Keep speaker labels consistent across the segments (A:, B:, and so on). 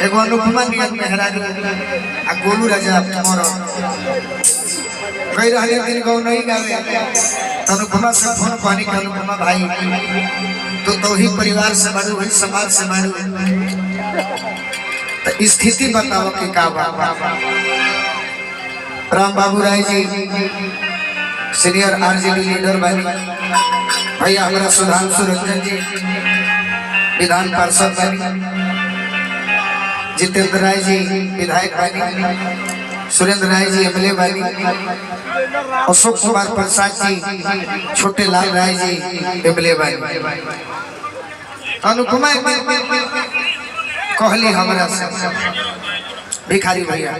A: एगो अनुपमा नियत मेहरारू आ गोलू राजा मोर गई रहले दिन गौ नहीं गावे अनुपमा से फोन पानी के अनुपमा भाई तो ही परिवार से बड़ू ही समाज से बड़ू तो स्थिति बताओ कि का राम बाबू Rai ji senior RJD leader भाई भैया हमारा सुधांशु रंजन जी विधान पार्षद भाई जितेंद्र राय जी विधायक भाई सुरेंद्र राय जी एमएलए भाई अशोक कुमार प्रसाद जी छोटे लाल राय जी एमएलए भाई अनुपमा कहली हमारा से भिखारी भैया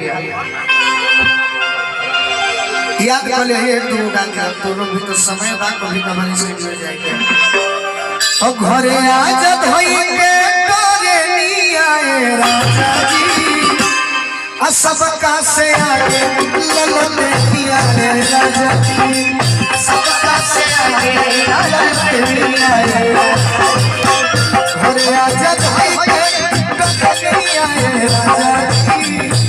A: याद कर ले एक दो गाना दोनों भी तो समय बा कभी कभी स्टूडियो जाएंगे अब घरे आज धोई के तोरे नी आए राजा जी आ सबका से आगे ललन किया रे राजा जी सबका से आगे ललन किया रे घरे आज धोई के तोरे नी आए राजा जी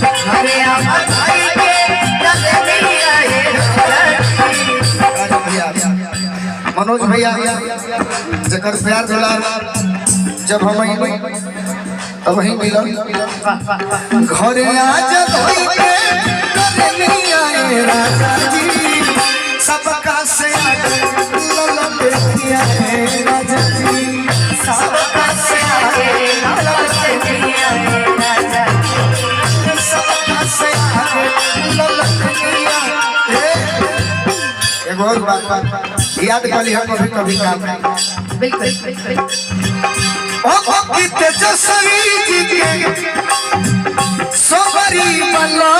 A: घरे आज धोई के तोरे नी आए मनोज भैया जकर प्यार दुलार जब हम तब वही मिलन घरे आज धोई के तोरे नहीं आए राजा जी सबका से आगे ललन किया है राजा जी सबका से आगे ललन किया है राजा जी सबका से आगे ललन किया है। एक और बात याद कर लिया कभी कभी काम बिल्कुल ओ किते जसवी जी के सोबरी मल्ला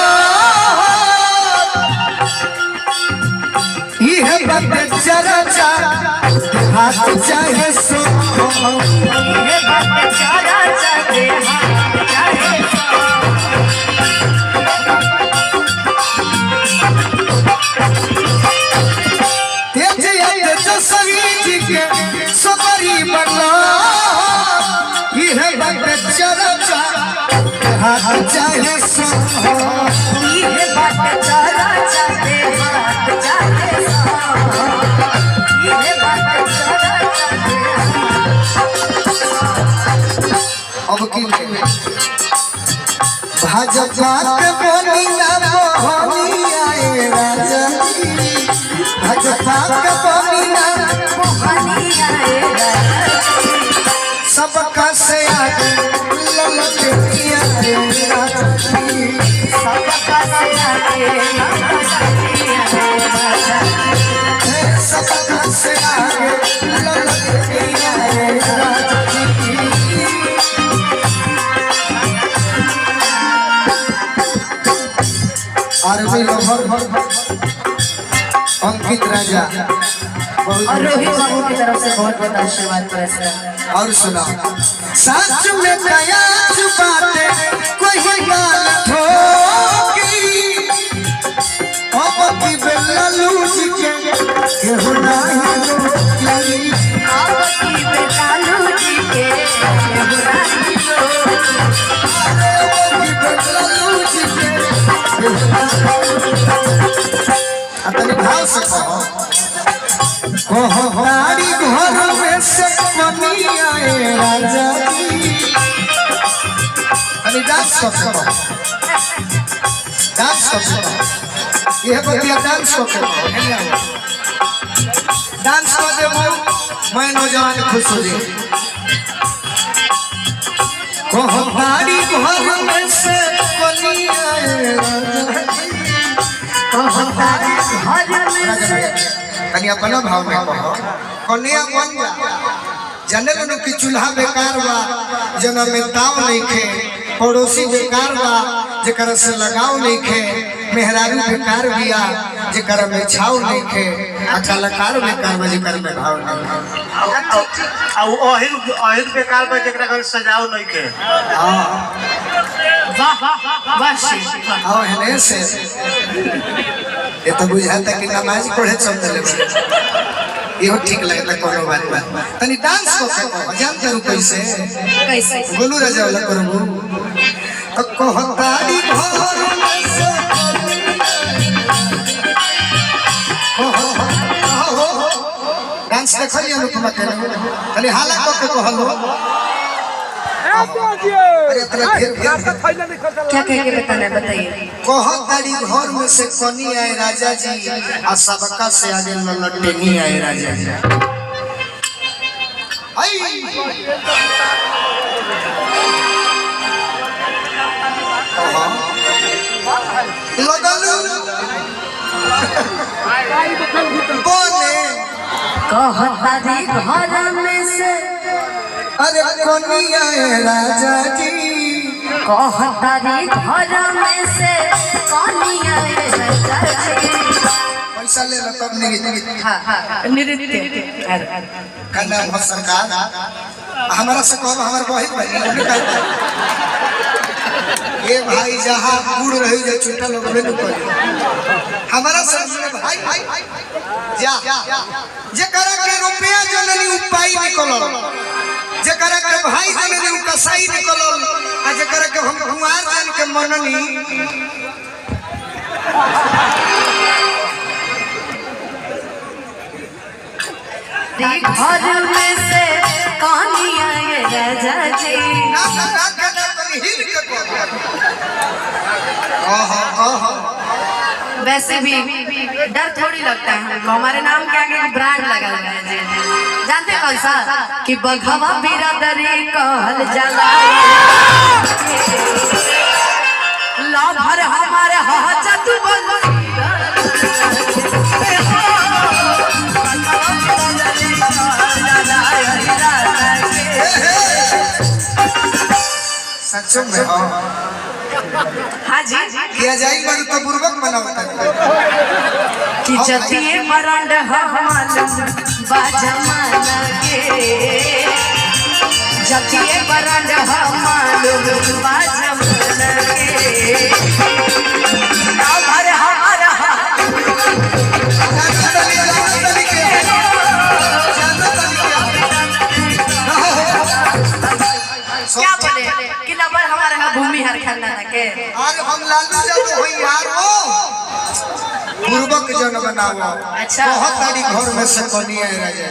A: ये बात जरा चा हाथ चाहे सो ये बात जरा चाहे हाथ चाहे जसवी जी के सोबरी मल्ला ये बात जरा चा हाथ चाहे सो ये बात जरा चाहे हाथ चाहे सो ये बात जरा चाहे अब की भाजपा के बनी ना बहनी आए राजा जी भाजपा के बनी ना बहनी आए राजा जी सबका से आगे ललन किया रे राजा जी सबका से आगे ललन किया रे राजा जी सबका से आगे ललन किया रे राजा जी आरबी लोभर अंकित राजा और रोहित बाबू की तरफ से बहुत बहुत आशीर्वाद पुरस्कार और सुना सच में दया छुपाते कोई गाल ठोकी अब की बेललू जी के केहू नहीं रोकी अब की बेललू जी के केहू नहीं रोकी बेललू जी के अपने भाव से कहो गाड़ी घर में से कमी आए राजा जी अरे डांस करो ये बतिया डांस करो डांस कर दे मैं नौजवान खुश हो जाए कहो गाड़ी घर में से कमी आए राजा अपना भाव में कहो कन्या बन जा जाने लो कि चूल्हा बेकार बा जना में ताव नहीं खे पड़ोसी बेकार बा जेकर से लगाव नहीं खे मेहरारू बेकार बिया जेकर में छाव नहीं खे आ कलाकार बेकार बा जेकर में भाव नहीं
B: आ ओहिर बेकार बा जेकरा घर सजाव नहीं खे
A: हां
B: वाह वाह
A: आओ हने से ये तो बुझाता कि नमाज पढ़े चलते ले यो ठीक लगता कोनो बात तनी डांस को जान करू कैसे
C: कैसे
A: गोलू राजा वाला करू तो कहतारी घर में से डांस देखलिए अनुपमा के खाली हाला क के कहलो अरे तेरा
C: क्या कह के बताना है बताइए।
A: कहतारी घर में से कनी आए राजा जी आ सबका से आगे ललटेनी आए राजा जी आई लगलू बोले
C: कहतारी घर में से
A: अरे कनी आए राजा जी
C: कहतारी घर में से कनिया
A: पैसा ले लो तब नृत्य
C: नृत्य
A: का नाम हो सरकार हमारा से कहो हमारे बहिन भाई ये भाई जहाँ बूढ़ रही जो छोटा लोग में निकल हमारा से भाई जा जे करा के रुपया जो नहीं उपाय निकलो जे करा के भाई जो नहीं कसाई निकलो आ जे करा के हम कुमार जान के मननी
C: घर में से कनिया राजा जी
A: ना हिल के
C: वैसे भी डर थोड़ी लगता है हमको हमारे नाम के आगे ब्रांड लगा हुआ है जी जानते कौन सा कि बघवा बिरादरी कहल जाला लभर हमारे हजत
A: सच में हो
C: हाँ जी
A: किया जाए बड़ी तो बुर्बक बनावता
C: कि जतिए मरंड हमालुम बाजमाना के जतिए मरंड हमालुम बाजमाना के लभर हमारा क्या बोले कि लभर हमारा है भूमि हर खानदान के
A: आज हम लालू जब हो यार हो बुर्बक जन बनाओ
C: अच्छा
A: बहुत सारी घर में से कोनी है राजा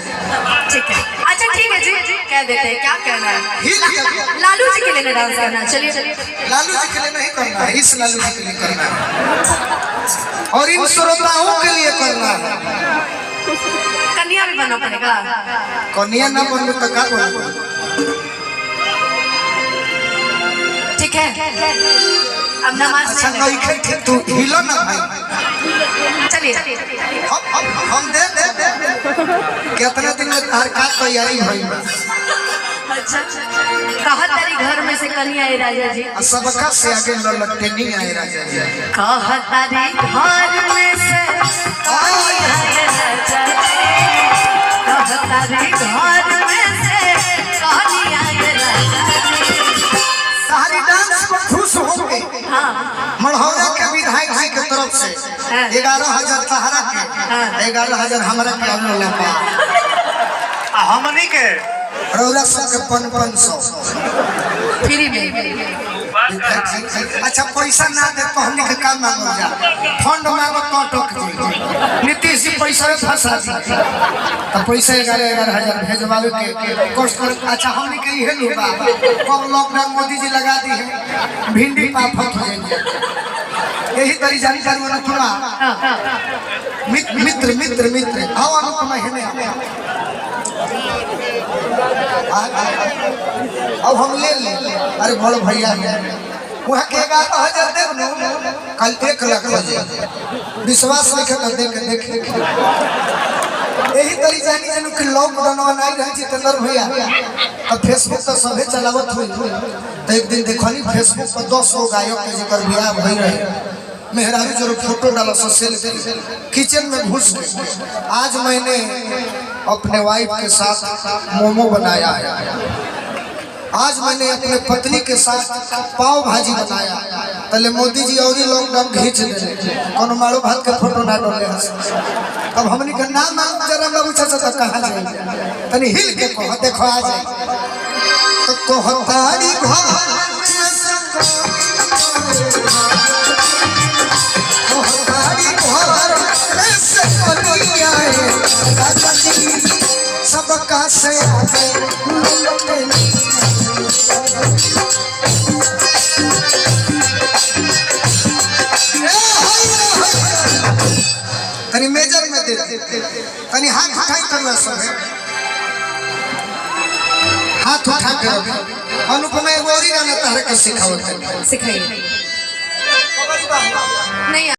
C: ठीक है अच्छा ठीक है जी कह देते हैं क्या कहना है लालू जी के लिए डांस करना चलिए
A: लालू जी के लिए नहीं करना है इस लालू जी के लिए करना है और इन श्रोताओं के लिए करना है
C: कन्या भी बनना पड़ेगा
A: कन्या ना बनने तो क्या बोलूं
C: ठीक है अब नमाज
A: अच्छा नहीं खे तू हिलो ना भाई
C: चलिए
A: हम दे कितना दिन में तार का तैयारी भई
C: अच्छा कहतारी घर में से कन्या आई राजा जी
A: सबका से आगे ललटे नहीं आए राजा जी
C: कहतारी घर में से कन्या आई राजा जी कहतारी घर में से कन्या आई राजा जी
A: सारी डांस को खुश होंगे
C: हाँ
A: मढ़ौरा के विधायक जी के तरफ से 11,000 सहारा के 11,000 हमारा के अल्लाह पा
B: हमनी के
A: रौरा सब के 500
C: फ्री में
A: अच्छा पैसा ना दे तो हमनी के काम मांगो जा फंड मांगो तो टोक जी नीतीश जी पैसा में फंसा दी तो पैसा 11,000 भेजवावे के कोर्स कर अच्छा हमनी के इहे लोबा कब लॉकडाउन मोदी जी लगा दी है भिंडी पाफत हो जाएंगे यही तरी जानकारी वाला थोड़ा मित्र मित्र मित्र आओ अनुपमा है अब हम ले अरे बड़ भैया वहाँ के 11,000 देव नो कल 1 लाख बजे विश्वास लिखे तो देख यही तरी जानी जानू कि लॉकडाउन नहीं रहे जितेंद्र भैया अब फेसबुक तो सभे चलावत हुई तो एक दिन देखनी फेसबुक पर 10 गो गायक के जेकर बियाह भई रहे मेहरारू जो फोटो डाला सोशल किचन में घुस गए आज मैंने अपने वाइफ के साथ मोमो बनाया है आज मैंने अपने पत्नी के साथ पाव भाजी बनाया पहले मोदी जी और लॉकडाउन खींच ले कोनो मारो भात के फोटो ना डाले अब हमनी के नाम जरा बाबू चाचा तक कहां जाए तनी हिल के कह देखो आ जाए तो कहतारी घर सबका से तनी मेजर में दे तनी हाथ उठाई करना सब हाथ उठा के अनुपमा एगो और गाना तारे के सिखावत
C: सिखाइए नहीं